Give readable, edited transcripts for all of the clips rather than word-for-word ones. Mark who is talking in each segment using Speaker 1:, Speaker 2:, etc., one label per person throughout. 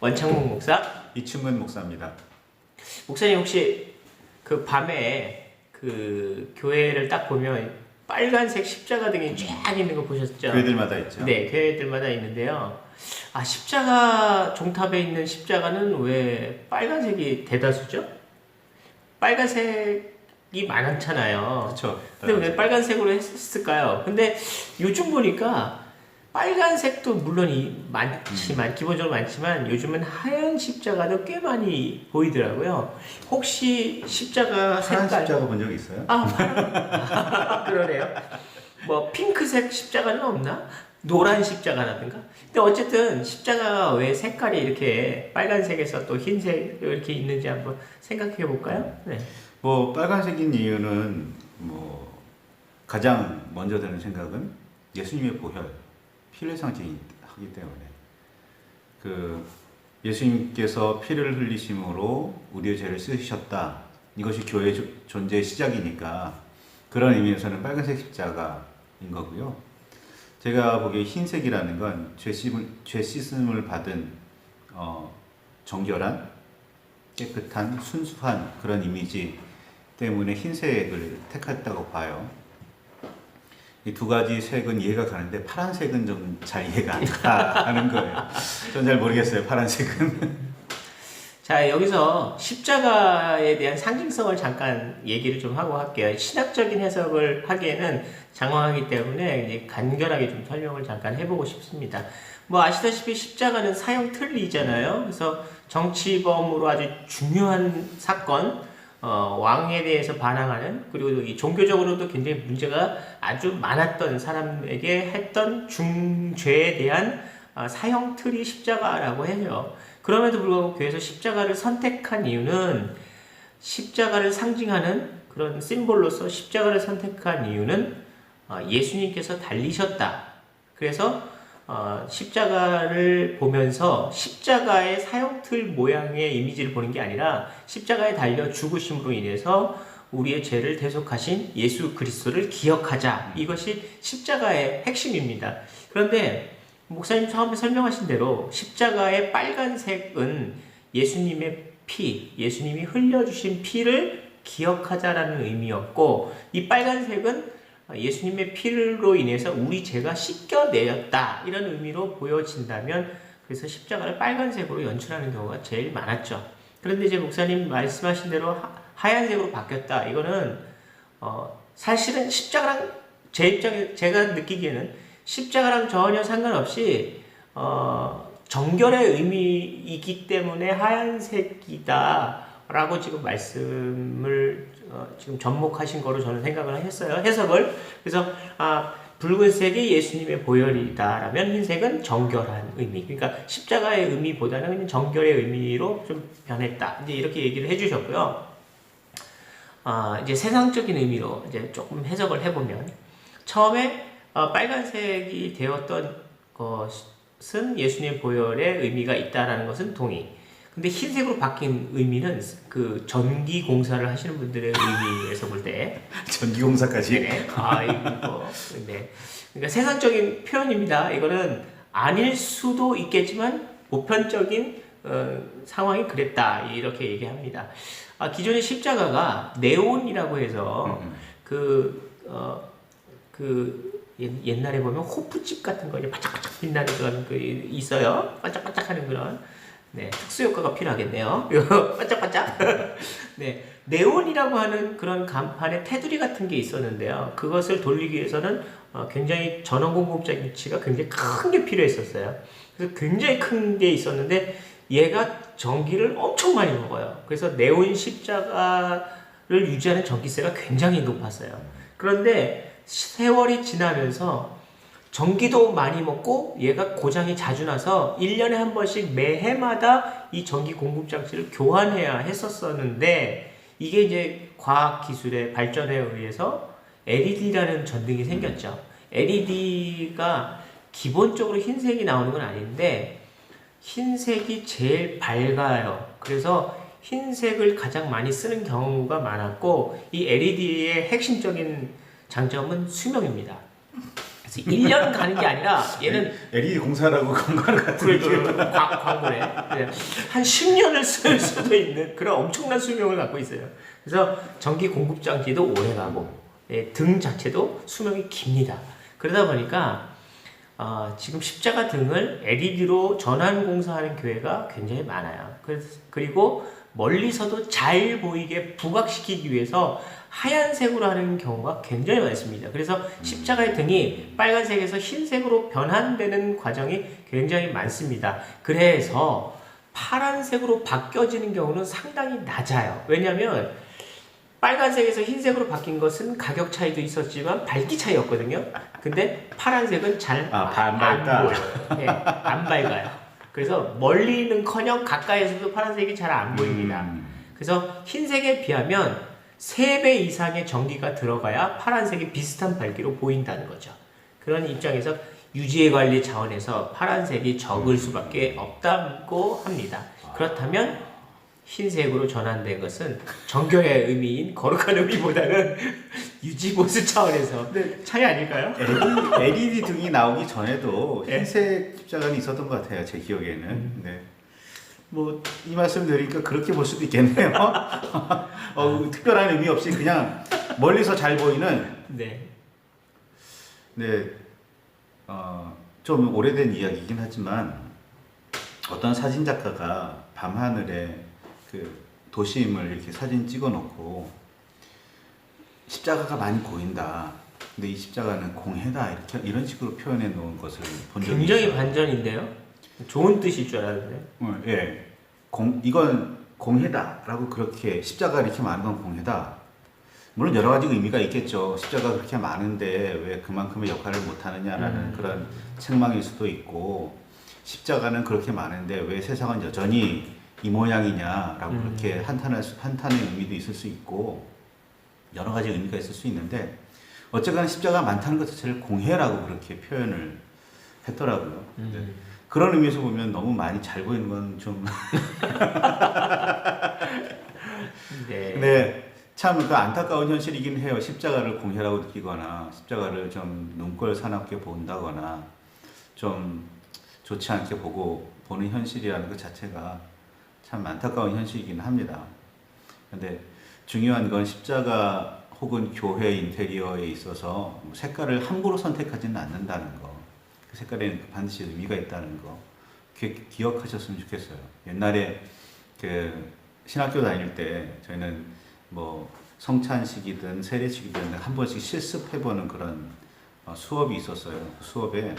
Speaker 1: 원창문 목사,
Speaker 2: 이충근 목사입니다.
Speaker 1: 목사님 혹시 그 밤에 그 교회를 딱 보면 빨간색 십자가 등이 쫙 있는 거 보셨죠?
Speaker 2: 교회들마다 있죠.
Speaker 1: 네, 교회들마다 있는데요. 아, 십자가 종탑에 있는 십자가는 왜 빨간색이 대다수죠? 빨간색이 많잖아요.
Speaker 2: 그렇죠.
Speaker 1: 근데 왜 빨간색으로 했을까요? 근데 요즘 보니까 빨간색도 물론 많지만 기본적으로 많지만 요즘은 하얀 십자가도 꽤 많이 보이더라고요. 혹시 십자가
Speaker 2: 파란
Speaker 1: 색깔
Speaker 2: 십자가 본 적 있어요?
Speaker 1: 그러네요. 뭐 핑크색 십자가는 없나? 노란 십자가라든가. 근데 어쨌든 십자가가 왜 색깔이 이렇게 빨간색에서 또 흰색 이렇게 있는지 한번 생각해 볼까요? 네.
Speaker 2: 뭐 빨간색인 이유는 뭐 가장 먼저 드는 생각은 예수님의 보혈, 피를 상징하기 때문에 그 예수님께서 피를 흘리심으로 우리의 죄를 씻으셨다. 이것이 교회의 존재의 시작이니까 그런 의미에서는 빨간색 십자가인 거고요. 제가 보기에 흰색이라는 건 죄 씻음을 받은 정결한 깨끗한 순수한 그런 이미지 때문에 흰색을 택했다고 봐요. 이 두 가지 색은 이해가 가는데 파란색은 좀 잘 이해가 안 가는 거예요. 전 잘 모르겠어요, 파란색은.
Speaker 1: 자, 여기서 십자가에 대한 상징성을 잠깐 얘기를 좀 하고 할게요. 신학적인 해석을 하기에는 장황하기 때문에 이제 간결하게 좀 설명을 잠깐 해보고 싶습니다. 뭐 아시다시피 십자가는 사형 틀이잖아요. 그래서 정치범으로 아주 중요한 사건, 왕에 대해서 반항하는, 그리고 이 종교적으로도 굉장히 문제가 아주 많았던 사람에게 했던 중죄에 대한 사형 틀이 십자가라고 해요. 그럼에도 불구하고 교회에서 십자가를 선택한 이유는 십자가를 상징하는 그런 심볼로서 십자가를 선택한 이유는 예수님께서 달리셨다. 그래서 십자가를 보면서 십자가의 사형틀 모양의 이미지를 보는 게 아니라 십자가에 달려 죽으심으로 인해서 우리의 죄를 대속하신 예수 그리스도를 기억하자. 이것이 십자가의 핵심입니다. 그런데 목사님 처음에 설명하신 대로 십자가의 빨간색은 예수님의 피, 예수님이 흘려주신 피를 기억하자라는 의미였고, 이 빨간색은 예수님의 피로 인해서 우리 죄가 씻겨내었다 이런 의미로 보여진다면, 그래서 십자가를 빨간색으로 연출하는 경우가 제일 많았죠. 그런데 이제 목사님 말씀하신 대로 하얀색으로 바뀌었다. 이거는 사실은 십자가랑 제 입장에 제가 느끼기에는 십자가랑 전혀 상관없이 정결의 의미이기 때문에 하얀색이다 라고 지금 말씀을 지금 접목하신 거로 저는 생각을 했어요. 해석을. 그래서 붉은색이 예수님의 보혈이다 라면 흰색은 정결한 의미, 그러니까 십자가의 의미보다는 그냥 정결의 의미로 좀 변했다, 이제 이렇게 얘기를 해주셨고요. 이제 세상적인 의미로 이제 조금 해석을 해보면, 처음에 빨간색이 되었던 것은 예수님의 보혈의 의미가 있다라는 것은 동의. 근데 흰색으로 바뀐 의미는 그 전기 공사를 하시는 분들의 의미에서 볼 때
Speaker 2: 전기 공사까지.
Speaker 1: 네. 이거 네. 그러니까 세상적인 표현입니다. 이거는 아닐 수도 있겠지만 보편적인 상황이 그랬다 이렇게 얘기합니다. 기존의 십자가가 네온이라고 해서 옛날에 보면 호프집 같은 거 이제 반짝반짝 빛나는 그런 있어요. 반짝반짝하는 그런 특수 효과가 필요하겠네요. 반짝반짝. 네, 네온이라고 하는 그런 간판에 테두리 같은 게 있었는데요. 그것을 돌리기 위해서는 굉장히 전원 공급장치가 굉장히 큰 게 필요했었어요. 그래서 굉장히 큰 게 있었는데 얘가 전기를 엄청 많이 먹어요. 그래서 네온 십자가를 유지하는 전기세가 굉장히 높았어요. 그런데 세월이 지나면서 전기도 많이 먹고 얘가 고장이 자주 나서 1년에 한 번씩 매해마다 이 전기 공급 장치를 교환해야 했었었는데, 이게 이제 과학 기술의 발전에 의해서 LED라는 전등이 생겼죠. LED가 기본적으로 흰색이 나오는 건 아닌데 흰색이 제일 밝아요. 그래서 흰색을 가장 많이 쓰는 경우가 많았고, 이 LED의 핵심적인 장점은 수명입니다. 그래서 1년 가는 게 아니라 얘는
Speaker 2: LED 공사라고 광고하는 것 같은 느낌.
Speaker 1: 광고네. 한 10년을 쓸 수도 있는 그런 엄청난 수명을 갖고 있어요. 그래서 전기 공급 장치도 오래 가고 등 자체도 수명이 깁니다. 그러다 보니까 지금 십자가 등을 LED로 전환 공사하는 교회가 굉장히 많아요. 그리고 멀리서도 잘 보이게 부각시키기 위해서 하얀색으로 하는 경우가 굉장히 많습니다. 그래서 십자가의 등이 빨간색에서 흰색으로 변환되는 과정이 굉장히 많습니다. 그래서 파란색으로 바뀌어지는 경우는 상당히 낮아요. 왜냐하면 빨간색에서 흰색으로 바뀐 것은 가격 차이도 있었지만 밝기 차이였거든요. 근데 파란색은 잘 안 보여요. 네, 안 밝아요. 그래서 멀리는커녕 가까이에서도 파란색이 잘 안 보입니다. 그래서 흰색에 비하면 3배 이상의 전기가 들어가야 파란색이 비슷한 밝기로 보인다는 거죠. 그런 입장에서 유지의 관리 차원에서 파란색이 적을 수밖에 없다고 합니다. 그렇다면 흰색으로 전환된 것은 정교의 의미인 거룩한 의미보다는 유지 보수 차원에서 차이 아닐까요?
Speaker 2: LED 등이 나오기 전에도 흰색 십자가는 있었던 것 같아요. 제 기억에는. 네. 뭐 이 말씀 드리니까 그렇게 볼 수도 있겠네요. 특별한 의미 없이 그냥 멀리서 잘 보이는.
Speaker 1: 네.
Speaker 2: 좀 오래된 이야기이긴 하지만 어떤 사진 작가가 밤하늘에 그 도심을 이렇게 사진 찍어놓고 십자가가 많이 보인다. 근데 이 십자가는 공해다. 이런 식으로 표현해 놓은 것을 본 적이
Speaker 1: 굉장히
Speaker 2: 있어요.
Speaker 1: 반전인데요. 좋은 뜻일 줄 알았는데.
Speaker 2: 예. 이건 공해다라고 그렇게 십자가 이렇게 많은 건 공해다. 물론 여러 가지 의미가 있겠죠. 십자가 그렇게 많은데 왜 그만큼의 역할을 못 하느냐라는 그런 책망일 수도 있고, 십자가는 그렇게 많은데 왜 세상은 여전히 이 모양이냐라고 그렇게 한탄의 의미도 있을 수 있고, 여러 가지 의미가 있을 수 있는데, 어쨌거나 십자가 많다는 것 자체를 공해라고 그렇게 표현을 했더라고요. 그런 의미에서 보면 너무 많이 잘 보이는 건 좀.
Speaker 1: 네.
Speaker 2: 근데 참 그 안타까운 현실이긴 해요. 십자가를 공해라고 느끼거나, 십자가를 좀 눈꼴 사납게 본다거나, 좀 좋지 않게 보는 현실이라는 것 자체가 참 안타까운 현실이긴 합니다. 근데 중요한 건 십자가 혹은 교회 인테리어에 있어서 색깔을 함부로 선택하지는 않는다는 거. 그 색깔에는 반드시 의미가 있다는 거 기억하셨으면 좋겠어요. 옛날에 그 신학교 다닐 때 저희는 뭐 성찬식이든 세례식이든 한 번씩 실습해보는 그런 수업이 있었어요. 그 수업에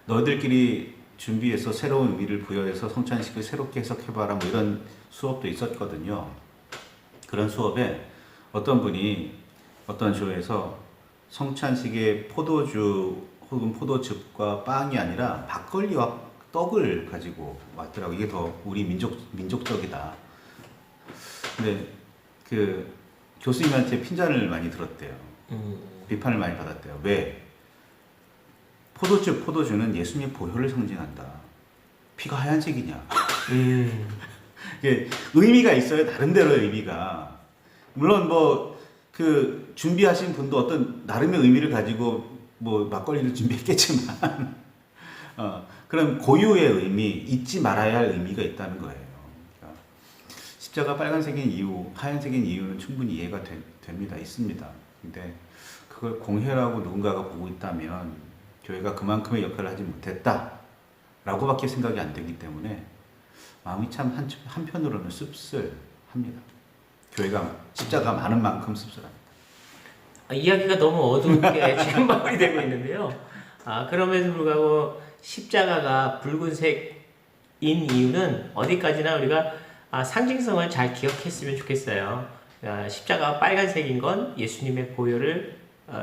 Speaker 2: 너희들끼리 준비해서 새로운 의미를 부여해서 성찬식을 새롭게 해석해봐라 뭐 이런 수업도 있었거든요. 그런 수업에 어떤 분이 어떤 조에서 성찬식에 포도주 혹은 포도즙과 빵이 아니라 막걸리와 떡을 가지고 왔더라고. 이게 더 우리 민족적이다. 근데 그 교수님한테 핀잔을 많이 들었대요. 비판을 많이 받았대요. 왜? 포도주는 예수님의 보혈을 상징한다. 피가 하얀색이냐? 이게 의미가 있어요. 나름대로의 의미가. 물론 뭐 그 준비하신 분도 어떤 나름의 의미를 가지고 뭐 막걸리를 준비했겠지만 그런 고유의 의미, 잊지 말아야 할 의미가 있다는 거예요. 그러니까 십자가 빨간색인 이유, 하얀색인 이유는 충분히 이해가 됩니다. 있습니다. 근데 그걸 공해라고 누군가가 보고 있다면 교회가 그만큼의 역할을 하지 못했다 라고밖에 생각이 안 되기 때문에 마음이 참 한편으로는 씁쓸합니다. 교회가 십자가 많은 만큼 씁쓸합니다.
Speaker 1: 이야기가 너무 어둡게 지금 마무리되고 있는데요. 그럼에도 불구하고 십자가가 붉은색인 이유는 어디까지나 우리가 상징성을 잘 기억했으면 좋겠어요. 십자가가 빨간색인 건 예수님의 보혈을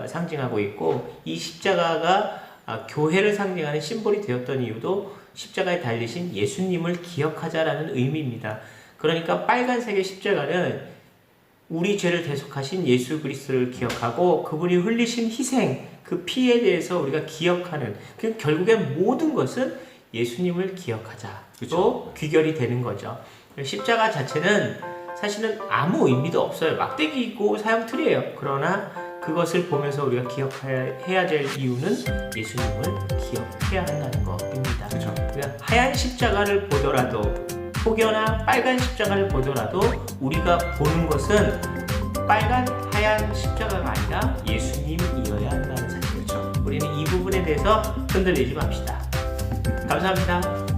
Speaker 1: 상징하고 있고, 이 십자가가 교회를 상징하는 심볼이 되었던 이유도 십자가에 달리신 예수님을 기억하자라는 의미입니다. 그러니까 빨간색의 십자가는 우리 죄를 대속하신 예수 그리스도를 기억하고 그분이 흘리신 희생, 그 피에 대해서 우리가 기억하는, 결국엔 모든 것은 예수님을 기억하자. 또 귀결이 되는 거죠. 십자가 자체는 사실은 아무 의미도 없어요. 막대기고 사형틀이에요. 그러나 그것을 보면서 우리가 기억해야 될 이유는 예수님을 기억해야 한다는 것입니다.
Speaker 2: 그렇죠.
Speaker 1: 그러니까 하얀 십자가를 보더라도 혹여나 빨간 십자가를 보더라도 우리가 보는 것은 빨간 하얀 십자가가 아니라 예수님이어야 한다는 사실이죠. 우리는 이 부분에 대해서 흔들리지 맙시다. 감사합니다.